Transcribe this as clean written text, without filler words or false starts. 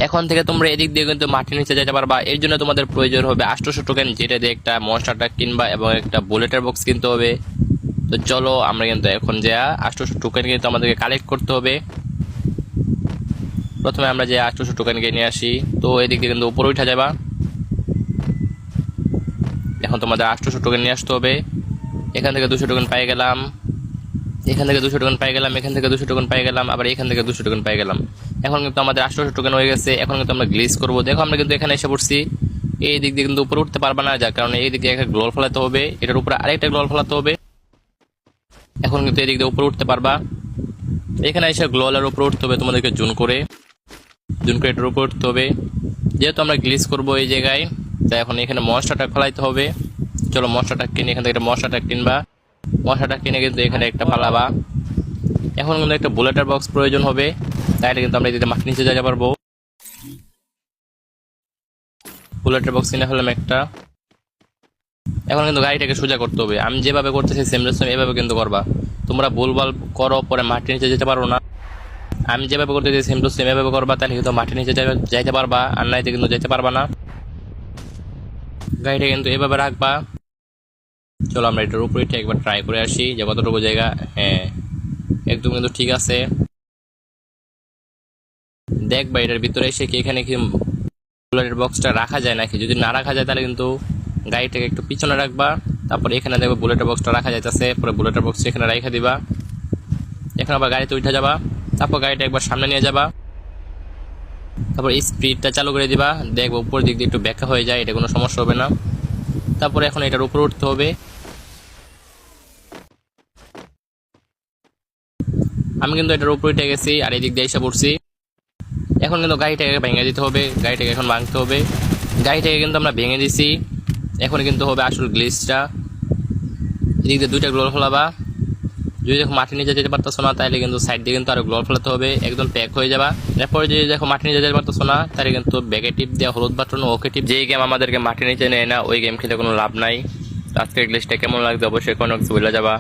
এখন থেকে তোমরা এদিক দিয়ে কিন্তু মাটির নিচে যেতে পারবা। এর জন্য তোমাদের প্রয়োজন হবে 800 টোকেন, যেটা দিয়ে একটা মনস্টার ট্রাক কিনবা এবং একটা বুলেটের বক্স কিনতে হবে। তো চলো আমরা কিন্তু এখন যে 800 টোকেন কিন্তু আমাদেরকে কালেক্ট করতে হবে। প্রথমে আমরা যে 800 টোকেনকে নিয়ে আসি, তো এদিক দিয়ে কিন্তু উপরে উঠা যাবা। এখন তোমাদের 800 টোকেন নিয়ে আসতে হবে। এখান থেকে 200 টোকেন পাই গেলাম, এখান থেকে 200 টোকেন পাই গেলাম, এখান থেকে 200 টোকেন পাই গেলাম, আবার এখান থেকে 200 টোকেন পাই গেলাম। এখন কিন্তু আমাদের 800 টোকেন হয়ে গেছে। এখন কিন্তু আমরা গ্লিচ করবো। দেখো আমরা কিন্তু এখানে এসে পড়ছি। এই দিক দিয়ে কিন্তু উপরে উঠতে পারবা না, যার কারণে এই দিক দিয়ে একটা গ্লোল ফেলাতে হবে, এটার উপরে আরেকটা গ্লোল ফেলাতে হবে। এখন কিন্তু এই দিক দিয়ে উপরে উঠতে পারবা। এখানে এসে গ্লোলের উপরে উঠতে হবে, তোমাদেরকে জুন করে এটার উপরে উঠতে হবে। যেহেতু আমরা গ্লিচ করবো এই জায়গায়, তাই এখন এখানে মনস্টারটা ফেলাইতে হবে। চলো মনস্টারটা কিনে এখান থেকে একটা মনস্টারটা কিনবা। মশাটা কিনে কিন্তু এখানে একটা ফালাবা। এখন কিন্তু একটা বুলেটের বক্স প্রয়োজন হবে, তাইলে কিন্তু আমরা এদিকে মাটির নিচে যেতে পারবো। বুলেটের বক্স কিনে ফেললাম একটা। এখন কিন্তু গাড়িটাকে সোজা করতে হবে। আমি যেভাবে করতেছি সেম এভাবে কিন্তু করবা। তোমরা ভুলভাল করো, পরে মাটির নিচে যেতে পারো না। আমি যেভাবে করতেছি সেম টু সেম এভাবে করবা, তাহলে কিন্তু মাটির নিচে যাইতে পারবা, আর নাইতে কিন্তু যেতে পারবা না। গাড়িটা কিন্তু এভাবে রাখবা। চলো আমরা এটার উপরে একবার ট্রাই করে আসি যে কতটুকু জায়গা। হ্যাঁ, একদম কিন্তু ঠিক আছে। দেখবা এটার ভিতরে এসে কি এখানে কি বুলেটের বক্সটা রাখা যায় নাকি। যদি না রাখা যায় তাহলে কিন্তু গাড়িটাকে একটু পিছনে রাখবা। তারপর এখানে দেখবে বুলেটের বক্সটা রাখা যাইতেছে, পরে বুলেটের বক্স এখানে রেখে দিবা। এখন আবার গাড়িতে উঠে যাবা, তারপর গাড়িটা একবার সামনে নিয়ে যাবা, তারপর স্পিডটা চালু করে দিবা। দেখবো উপর দিক দিয়ে একটু ব্যাখ্যা হয়ে যায়, এটা কোনো সমস্যা হবে না। তারপরে এখন এটার উপরে উঠতে হবে। আমি কিন্তু এটার উপরে উঠে গেছি, আর এই দিক দিয়ে এসে পড়ছি। এখন কিন্তু গাড়িটাকে ভেঙে দিতে হবে, গাড়িটাকে এখন ভাঙতে হবে। গাড়িটাকে কিন্তু আমরা ভেঙে দিছি। এখন কিন্তু হবে আসল গ্লিচটা। এদিক দিয়ে দুইটা গ্লোল ফেলাবা। যদি দেখো মাটির নিচে যেতে পারতেছো না, তাহলে কিন্তু সাইড দিয়ে কিন্তু আরো গ্লোল ফেলাতে হবে, একদম প্যাক হয়ে যাবা। এরপরে যদি দেখো মাটির নিচে যেতে পারতেছো না, তাহলে কিন্তু ব্যাকে টিপ দেওয়া হলুদ বাটন ওকে টিপ। যে গেম আমাদেরকে মাটির নিচে নেয় না, ওই গেম খেলে কোনো লাভ নাই। আজকের গ্লিচটা কেমন লাগছে অবশ্যই কোনো কিছু বলে যাবা।